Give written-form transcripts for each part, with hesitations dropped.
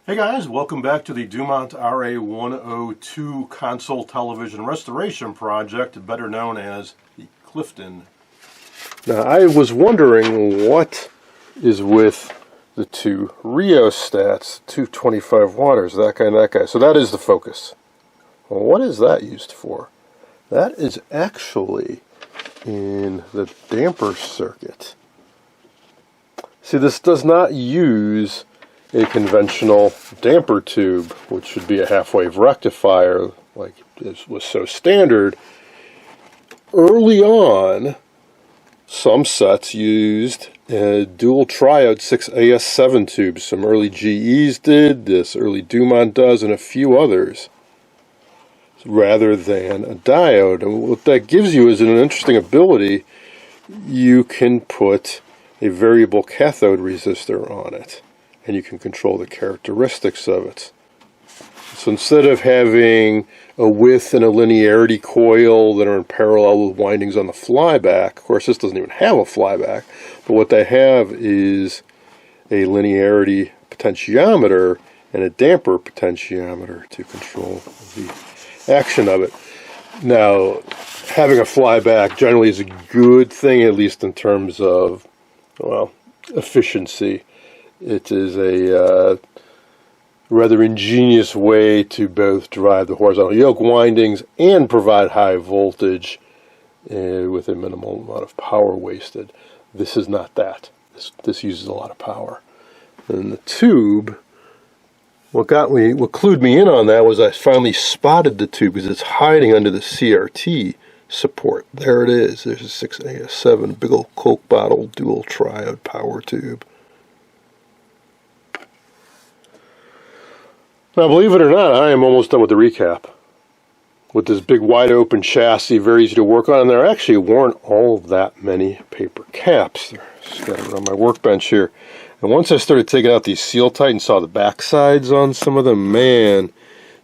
Hey guys, welcome back to the Dumont RA-102 console television restoration project, better known as the Clifton. Now I was wondering what is with the two rheostats, 225 watts, that guy and that guy. So that is the focus. Well, what is that used for? That is actually in the damper circuit. See, this does not use a conventional damper tube, which should be a half-wave rectifier, like this was so standard. Early on, some sets used dual triode 6AS7 tubes. Some early GEs did, this early Dumont does, and a few others, rather than a diode. And what that gives you is an interesting ability. You can put a variable cathode resistor on it, and you can control the characteristics of it. So instead of having a width and a linearity coil that are in parallel with windings on the flyback, of course this doesn't even have a flyback, but what they have is a linearity potentiometer and a damper potentiometer to control the action of it. Now, having a flyback generally is a good thing, at least in terms of, well, efficiency. It is a rather ingenious way to both drive the horizontal yoke windings and provide high voltage with a minimal amount of power wasted. This is not that. This uses a lot of power. And the tube, what clued me in on that was I finally spotted the tube because it's hiding under the CRT support. There it is. There's a 6AS7 big old Coke bottle dual triode power tube. Now, believe it or not, I am almost done with the recap. With this big wide open chassis, very easy to work on, and there actually weren't all that many paper caps. They're scattered on my workbench here. And once I started taking out these seal tight and saw the back sides on some of them, man,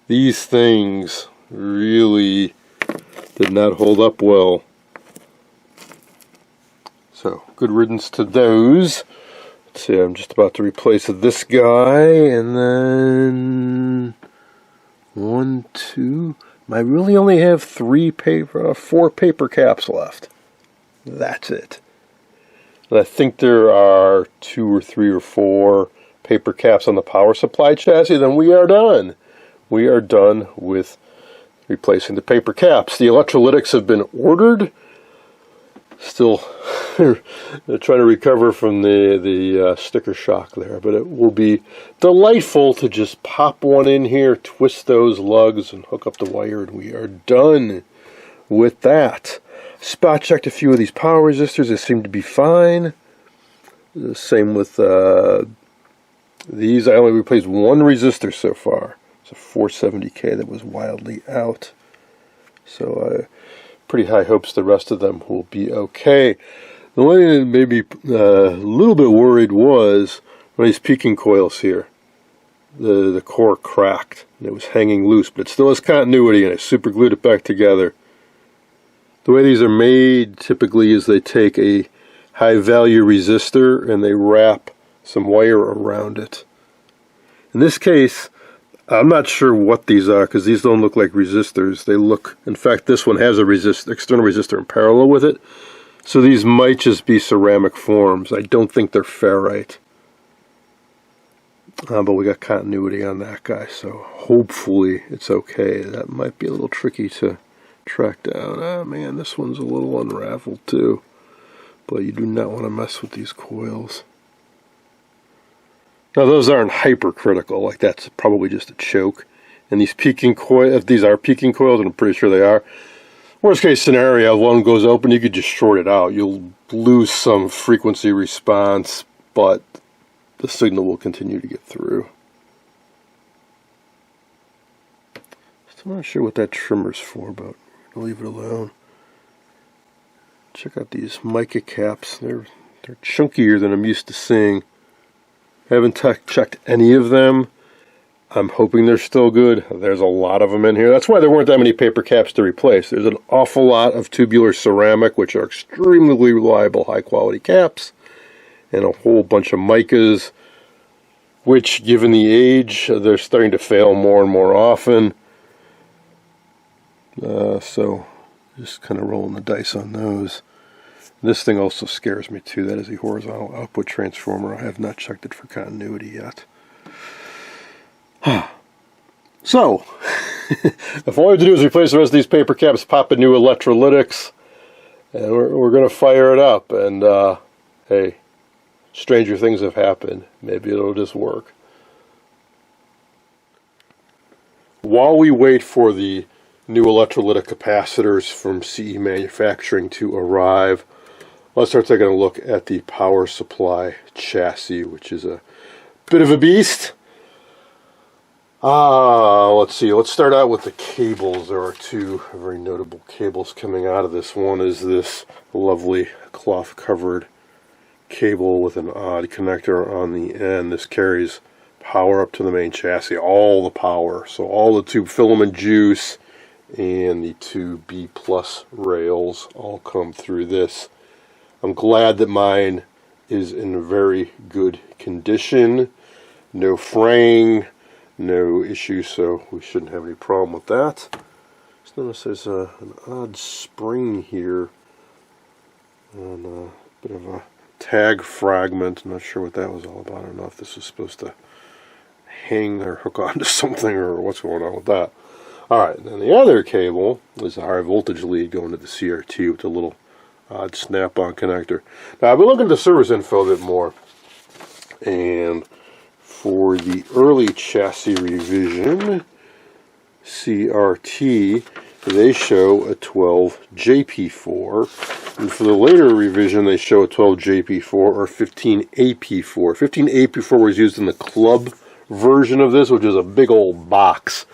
these things really did not hold up well. So, good riddance to those. Let's see, I'm just about to replace this guy, and then 1, 2. I really only have 4 paper caps left. That's it. And I think there are 2 or 3 or 4 paper caps on the power supply chassis. Then we are done. We are done with replacing the paper caps. The electrolytics have been ordered. Still trying to recover from the sticker shock there, but it will be delightful to just pop one in here, twist those lugs, and hook up the wire, and we are done with that. Spot checked a few of these power resistors. They seem to be fine. The same with these. I only replaced one resistor so far. It's a 470K that was wildly out. So pretty high hopes the rest of them will be okay. The only thing that made me a little bit worried was one of these peaking coils here. The core cracked and it was hanging loose, but it still has continuity, and I super glued it back together. The way these are made typically is they take a high value resistor and they wrap some wire around it. In this case, I'm not sure what these are because these don't look like resistors. They look, in fact, this one has a external resistor in parallel with it. So these might just be ceramic forms. I don't think they're ferrite. But we got continuity on that guy, so hopefully it's okay. That might be a little tricky to track down. Oh man, this one's a little unraveled too. But you do not want to mess with these coils. Now those aren't hypercritical, like that's probably just a choke. And these peaking coils, if these are peaking coils, and I'm pretty sure they are, worst case scenario, one goes open, you could just short it out. You'll lose some frequency response, but the signal will continue to get through. Still not sure what that trimmer's for, but I'll leave it alone. Check out these mica caps. They're chunkier than I'm used to seeing. I haven't checked any of them. I'm hoping they're still good. There's a lot of them in here. That's why there weren't that many paper caps to replace. There's an awful lot of tubular ceramic, which are extremely reliable, high quality caps, and a whole bunch of micas. which, given the age, they're starting to fail more and more often. So just kind of rolling the dice on those. This thing also scares me too. That is a horizontal output transformer. I have not checked it for continuity yet. So, if all I have to do is replace the rest of these paper caps, pop in new electrolytics, and we're going to fire it up. And hey, stranger things have happened. Maybe it'll just work. While we wait for the new electrolytic capacitors from CE Manufacturing to arrive, let's start taking a look at the power supply chassis, which is a bit of a beast. Let's see. Let's start out with the cables. There are two very notable cables coming out of this. One is this lovely cloth-covered cable with an odd connector on the end. This carries power up to the main chassis, all the power. So all the tube filament juice and the two B+ rails all come through this. I'm glad that mine is in very good condition. No fraying, no issues, so we shouldn't have any problem with that. Just notice there's an odd spring here and a bit of a tag fragment. I'm not sure what that was all about. I don't know if this was supposed to hang or hook onto something or what's going on with that. Alright, then the other cable is a high voltage lead going to the CRT with a little odd snap-on connector. Now I've been looking at the service info a bit more, and for the early chassis revision CRT, they show a 12 JP4, and for the later revision they show a 12 JP4 or 15 AP4. 15 AP4 was used in the club version of this, which is a big old box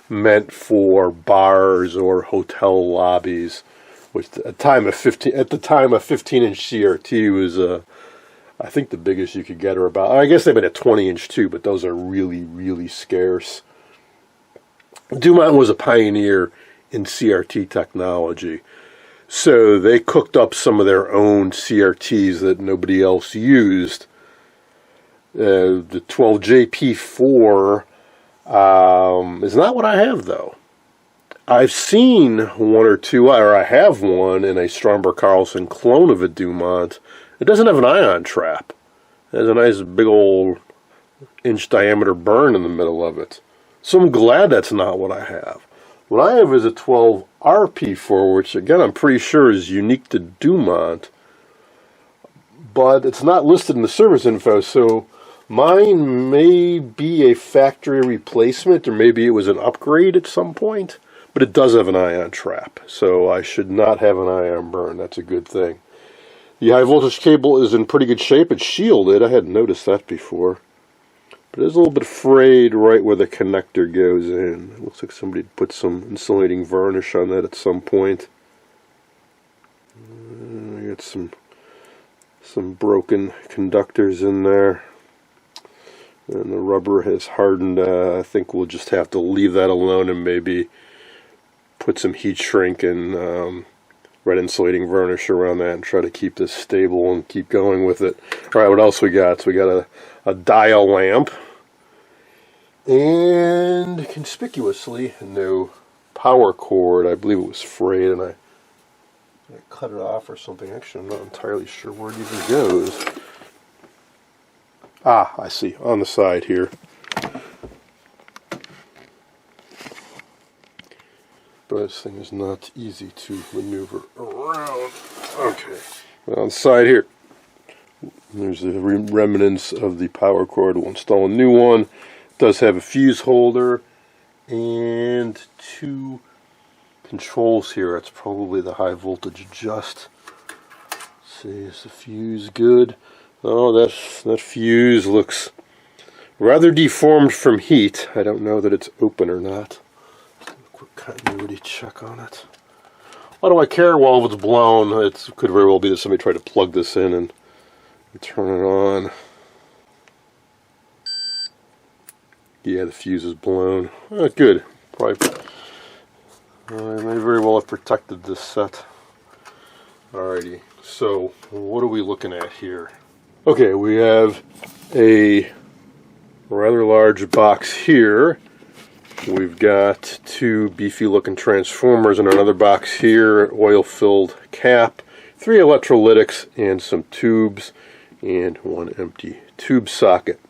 meant for bars or hotel lobbies, which at the time a 15-inch CRT was I think the biggest you could get are about, I guess they've been a 20-inch too, but those are really, really scarce. Dumont was a pioneer in CRT technology, so they cooked up some of their own CRTs that nobody else used. The 12JP4 is not what I have, though. I've seen one or two, or I have one in a Stromberg-Carlson clone of a Dumont. It doesn't have an ion trap. It has a nice big old inch diameter burn in the middle of it. So I'm glad that's not what I have. What I have is a 12 RP4, which again I'm pretty sure is unique to Dumont, but it's not listed in the service info, so mine may be a factory replacement, or maybe it was an upgrade at some point, but it does have an ion trap, so I should not have an ion burn. That's a good thing. The high voltage cable is in pretty good shape. It's shielded. I hadn't noticed that before. But it's a little bit frayed right where the connector goes in. It looks like somebody put some insulating varnish on that at some point. I got some broken conductors in there. And the rubber has hardened. I think we'll just have to leave that alone and maybe put some heat shrink and red insulating varnish around that and try to keep this stable and keep going with it. Alright, what else we got? So we got a dial lamp. And conspicuously, no power cord. I believe it was frayed and I cut it off or something. Actually, I'm not entirely sure where it even goes. Ah, I see. On the side here. But this thing is not easy to maneuver around. Okay. On the side here, there's the remnants of the power cord. We'll install a new one. It does have a fuse holder and two controls here. That's probably the high voltage adjust. Let's see, is the fuse good? Oh, that fuse looks rather deformed from heat. I don't know that it's open or not. Quick continuity check on it. Why do I care? Well, if it's blown, it could very well be that somebody tried to plug this in and turn it on. Yeah, the fuse is blown. Oh, good. Probably. I may very well have protected this set. Alrighty. So, what are we looking at here? Okay, we have a rather large box here. We've got two beefy looking transformers in another box here, oil-filled cap, 3 electrolytics and some tubes, and 1 empty tube socket.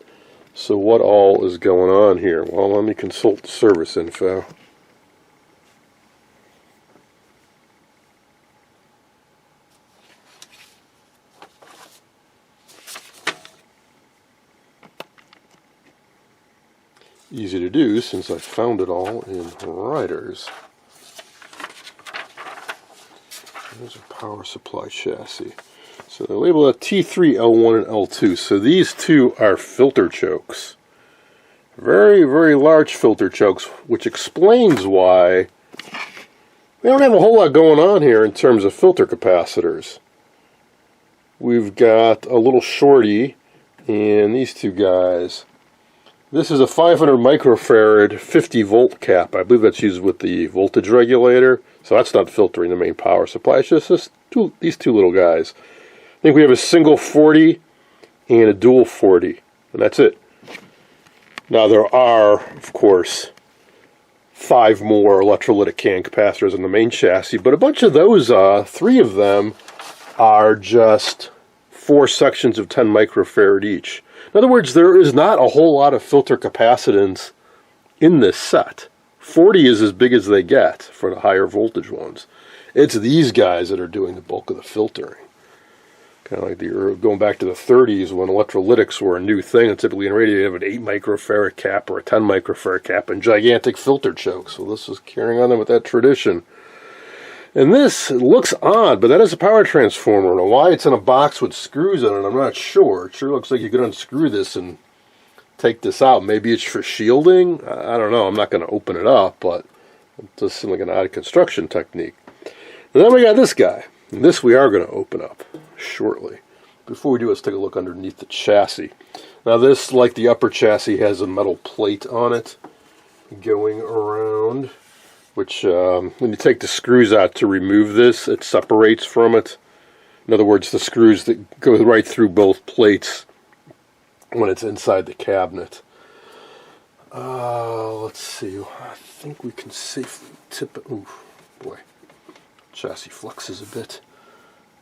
So what all is going on here? Well, let me consult service info. Easy to do since I found it all in riders. There's a power supply chassis. So they label it T3, L1, and L2. So these two are filter chokes. Very, very large filter chokes, which explains why we don't have a whole lot going on here in terms of filter capacitors. We've got a little shorty and these two guys. This is a 500 microfarad 50 volt cap. I believe that's used with the voltage regulator. So that's not filtering the main power supply. It's just these two little guys. I think we have a single 40 and a dual 40. And that's it. Now there are, of course, 5 more electrolytic can capacitors in the main chassis. But a bunch of those, 3 of them, are just 4 sections of 10 microfarad each. In other words, there is not a whole lot of filter capacitance in this set. 40 is as big as they get for the higher voltage ones. It's these guys that are doing the bulk of the filtering. Kind of like going back to the 30s when electrolytics were a new thing, and typically in radio you have an 8 microfarad cap or a 10 microfarad cap and gigantic filter chokes. So this is carrying on with that tradition. And this looks odd, but that is a power transformer. Now, why it's in a box with screws in it, I'm not sure. It sure looks like you could unscrew this and take this out. Maybe it's for shielding? I don't know. I'm not going to open it up, but it does seem like an odd construction technique. And then we got this guy. And this we are going to open up shortly. Before we do, let's take a look underneath the chassis. Now this, like the upper chassis, has a metal plate on it going around, which when you take the screws out to remove this, it separates from it. In other words, the screws that go right through both plates when it's inside the cabinet. Let's see. I think we can safely tip it. Ooh, boy. Chassis flexes a bit.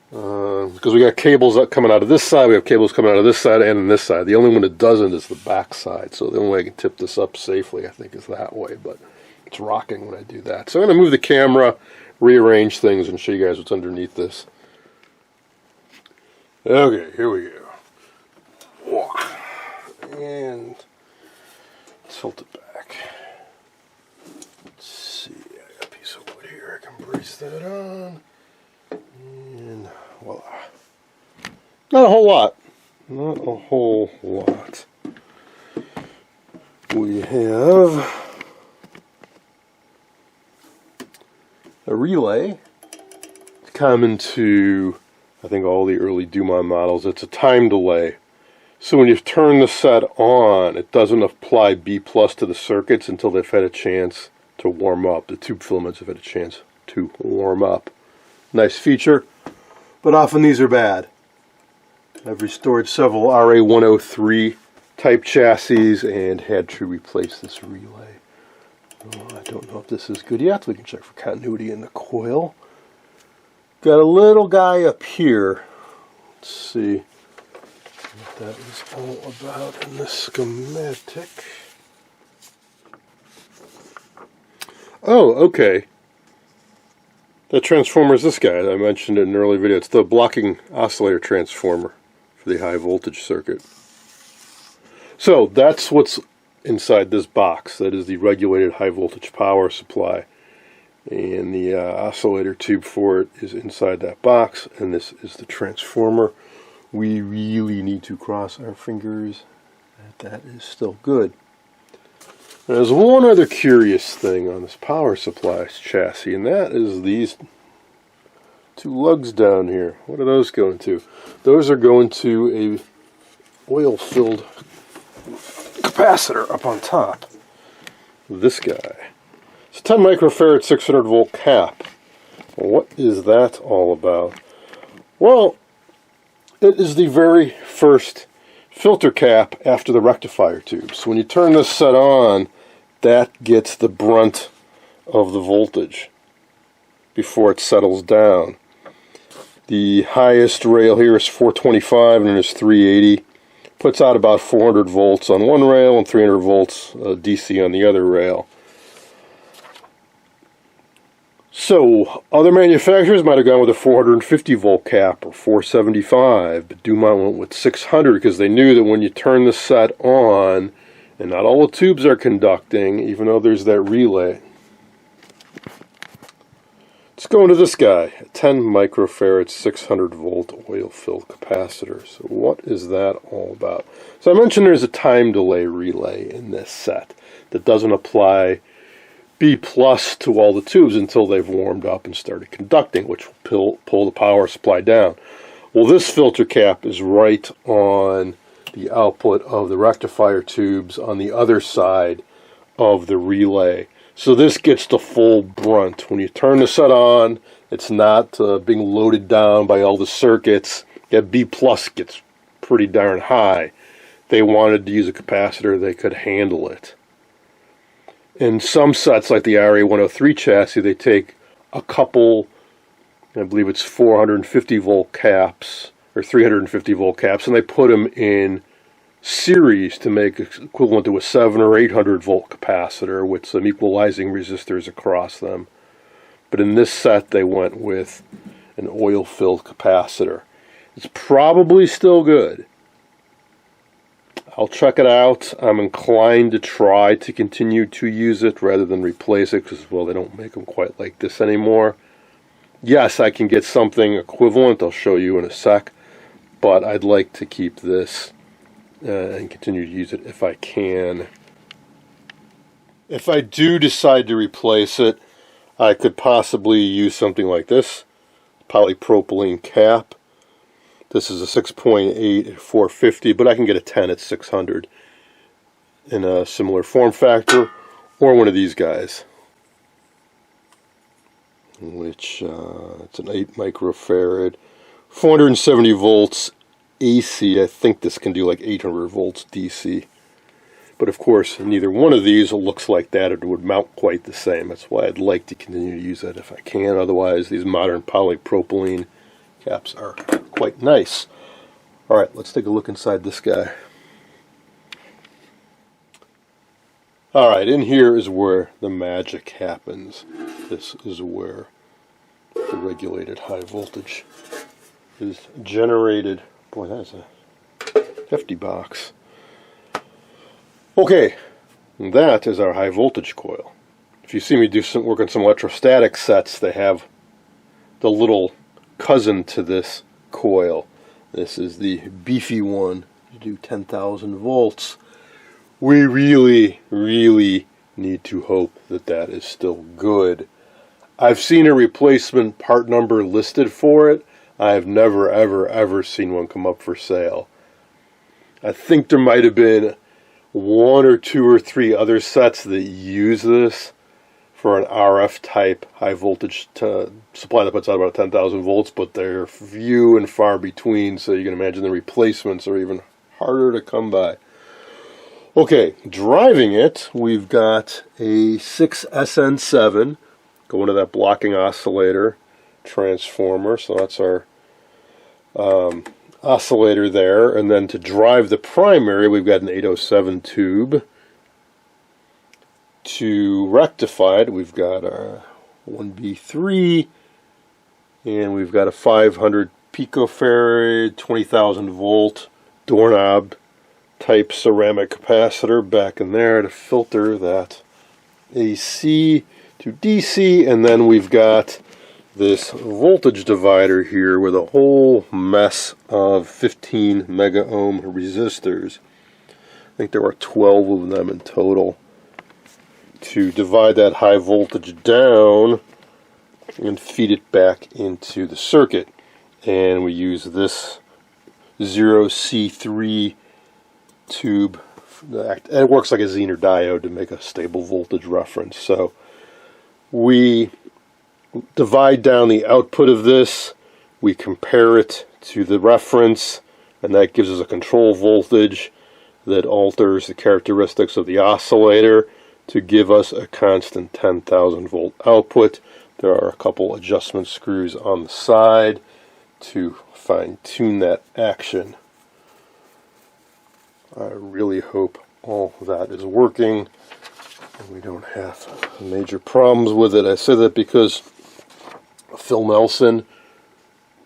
Because we got cables coming out of this side, we have cables coming out of this side and on this side. The only one that doesn't is the back side. So the only way I can tip this up safely, I think, is that way. But it's rocking when I do that. So I'm going to move the camera, rearrange things, and show you guys what's underneath this. Okay, here we go. And tilt it back. Let's see, I got a piece of wood here. I can brace that on. And voila. Not a whole lot. Not a whole lot. We have a relay. It's common to, I think, all the early Dumont models. It's a time delay. So when you turn the set on, it doesn't apply B+ to the circuits until they've had a chance to warm up. The tube filaments have had a chance to warm up. Nice feature, but often these are bad. I've restored several RA-103 type chassis and had to replace this relay. I don't know if this is good yet. We can check for continuity in the coil. Got a little guy up here. Let's see what that is all about in the schematic. Oh, okay. That transformer is this guy. I mentioned it in an earlier video. It's the blocking oscillator transformer for the high voltage circuit. So that's what's inside this box. That is the regulated high voltage power supply. And the oscillator tube for it is inside that box. And this is the transformer. We really need to cross our fingers that is still good. There's one other curious thing on this power supply chassis, and that is these two lugs down here. What are those going to? Those are going to a oil-filled capacitor up on top. This guy. It's a 10 microfarad 600 volt cap. What is that all about? Well, it is the very first filter cap after the rectifier tube. So when you turn this set on, that gets the brunt of the voltage before it settles down. The highest rail here is 425 and then it's 380. Puts out about 400 volts on one rail and 300 volts DC on the other rail. So, other manufacturers might have gone with a 450 volt cap or 475, but Dumont went with 600 because they knew that when you turn the set on, and not all the tubes are conducting, even though there's that relay. Let's go into this guy, a 10 microfarad 600 volt oil-filled capacitor. So what is that all about? So I mentioned there's a time delay relay in this set that doesn't apply B plus to all the tubes until they've warmed up and started conducting, which will pull the power supply down. Well, this filter cap is right on the output of the rectifier tubes on the other side of the relay. So this gets the full brunt. When you turn the set on, it's not being loaded down by all the circuits. That B plus gets pretty darn high. They wanted to use a capacitor that could handle it. In some sets, like the RA-103 chassis, they take a couple, I believe it's 450 volt caps, or 350 volt caps, and they put them in series to make equivalent to a 700 or 800 volt capacitor with some equalizing resistors across them. But in this set, they went with an oil-filled capacitor. It's probably still good. I'll check it out. I'm inclined to try to continue to use it rather than replace it because, well, they don't make them quite like this anymore. Yes, I can get something equivalent. I'll show you in a sec. But I'd like to keep this and continue to use it if I can. If I do decide to replace it, I could possibly use something like this, polypropylene cap. This is a 6.8 at 450, but I can get a 10 at 600 in a similar form factor, or one of these guys, which it's an 8 microfarad, 470 volts AC. I think this can do like 800 volts DC. But of course, neither one of these looks like that. It would mount quite the same. That's why I'd like to continue to use that if I can. Otherwise, these modern polypropylene caps are quite nice. Alright, let's take a look inside this guy. Alright, in here is where the magic happens. This is where the regulated high voltage is generated. Boy, that's a hefty box. Okay, and that is our high voltage coil. If you see me do some work on some electrostatic sets, they have the little cousin to this coil. This is the beefy one to do 10,000 volts. We really need to hope that that is still good. I've seen a replacement part number listed for it. I have never ever seen one come up for sale. I think there might have been 1 or 2 or 3 other sets that use this for an RF type high voltage supply that puts out about 10,000 volts, but they're few and far between, so you can imagine the replacements are even harder to come by. Okay, driving it, we've got a 6SN7 going to that blocking oscillator transformer, so that's our oscillator there. And then to drive the primary, we've got an 807 tube. To rectify it, we've got our 1B3, and we've got a 500 picofarad, 20,000 volt doorknob type ceramic capacitor back in there to filter that AC to DC. And then we've got this voltage divider here with a whole mess of 15 mega ohm resistors. I think there are 12 of them in total to divide that high voltage down and feed it back into the circuit. And we use this 0C3 tube. It works like a Zener diode to make a stable voltage reference. So we divide down the output of this, we compare it to the reference, and that gives us a control voltage that alters the characteristics of the oscillator to give us a constant 10,000 volt output. There are a couple adjustment screws on the side to fine-tune that action. I really hope all that is working and we don't have major problems with it. I say that because Phil Nelson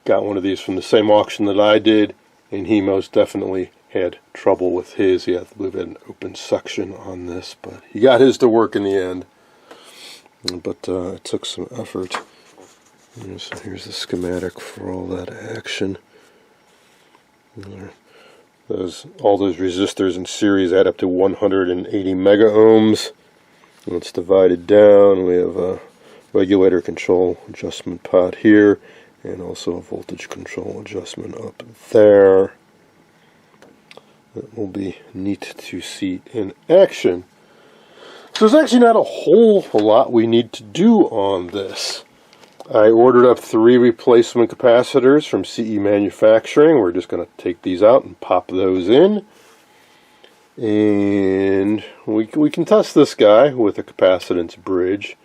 got one of these from the same auction that I did, and he most definitely had trouble with his. He had, I believe, an open suction on this, but he got his to work in the end. But it took some effort. So here's the schematic for all that action. All those resistors in series add up to 180 mega ohms. Let's divide it down. We have a regulator control adjustment pot here, and also a voltage control adjustment up there. That will be neat to see in action. So there's actually not a whole lot we need to do on this. I ordered up 3 replacement capacitors from CE Manufacturing. We're just going to take these out and pop those in. And we can test this guy with a capacitance bridge.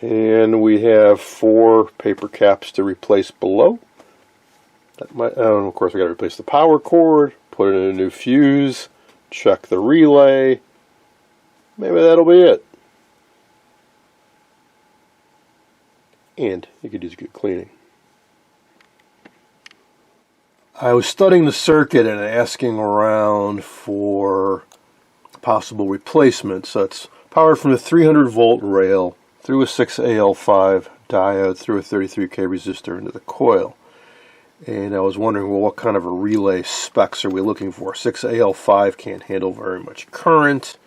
And we have 4 paper caps to replace below. Of course, we got to replace the power cord, put in a new fuse, check the relay. Maybe that'll be it. And you could use good cleaning. I was studying the circuit and asking around for possible replacements. So it's powered from a 300 volt rail through a 6AL5 diode through a 33K resistor into the coil. And I was wondering, well, what kind of a relay specs are we looking for? 6AL5 can't handle very much current.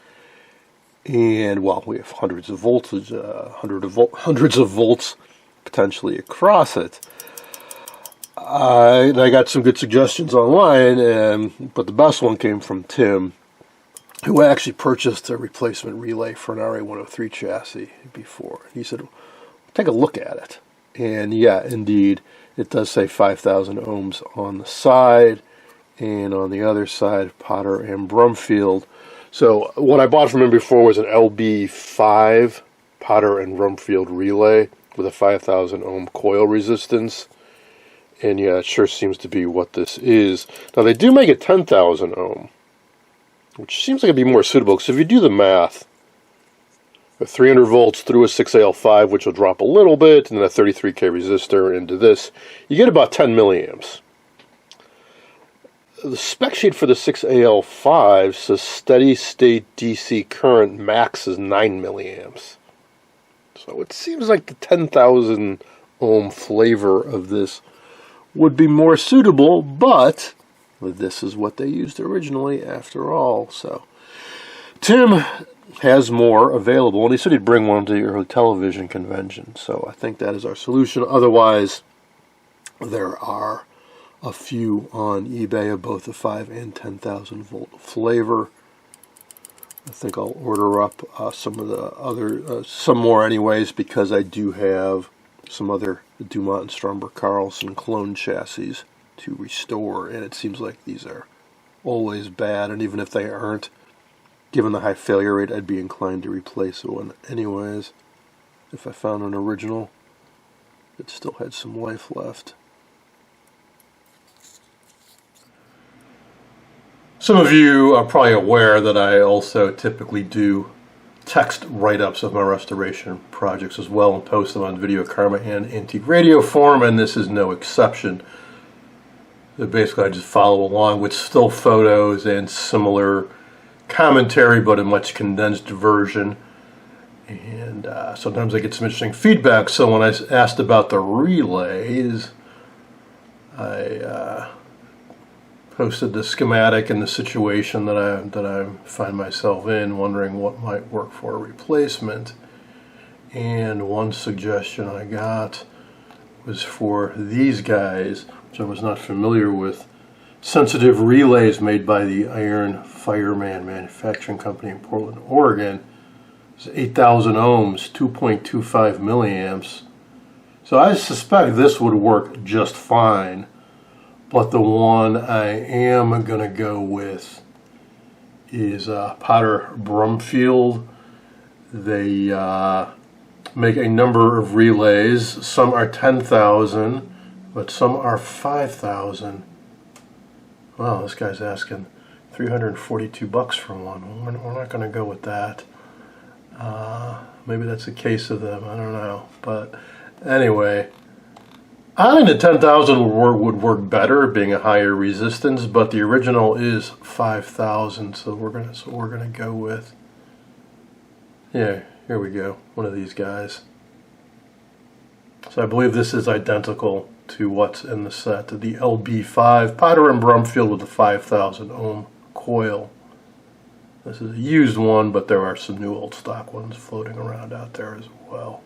And, well, we have hundreds of voltage, hundreds of volts potentially across it. I got some good suggestions online, but the best one came from Tim, who actually purchased a replacement relay for an RA-103 chassis before. He said, take a look at it. And yeah, indeed, it does say 5,000 ohms on the side, and on the other side, Potter and Brumfield. So what I bought from him before was an LB5 Potter and Brumfield relay with a 5,000 ohm coil resistance. And yeah, it sure seems to be what this is. Now they do make a 10,000 ohm, which seems like it'd be more suitable, because if you do the math, 300 volts through a 6AL5, which will drop a little bit, and then a 33K resistor into this, you get about 10 milliamps. The spec sheet for the 6AL5 says steady state DC current max is 9 milliamps. So it seems like the 10,000 ohm flavor of this would be more suitable, but this is what they used originally after all. So Tim has more available, and he said he'd bring one to your television convention. So I think that is our solution. Otherwise, there are a few on eBay of both the 5 and 10,000 volt flavor. I think I'll order up some of the other, some more anyways, because I do have some other Dumont and Strumber Carlson clone chassis to restore, and it seems like these are always bad, and even if they aren't, given the high failure rate, I'd be inclined to replace one anyways. If I found an original that still had some life left. Some of you are probably aware that I also typically do text write-ups of my restoration projects as well and post them on Video Karma and Antique Radio Forum, and this is no exception. So basically I just follow along with still photos and similar commentary, but a much condensed version. And sometimes I get some interesting feedback. So when I asked about the relays, I posted the schematic and the situation that I find myself in, wondering what might work for a replacement. And one suggestion I got was for these guys, which I was not familiar with, sensitive relays made by the Iron Fireman Manufacturing Company in Portland, Oregon. It's 8,000 ohms, 2.25 milliamps. So I suspect this would work just fine. but the one I am going to go with is Potter Brumfield. They make a number of relays. Some are 10,000, but some are 5,000. Wow, this guy's asking $342 for one. We're not going to go with that. Maybe that's a case of them. I don't know. But anyway, I think the 10,000 would work better, being a higher resistance. But the original is 5,000, so we're gonna go with, yeah. Here we go. One of these guys. So I believe this is identical to what's in the set. The LB5 Potter and Brumfield with the 5,000 ohm coil. This is a used one, but there are some new old stock ones floating around out there as well.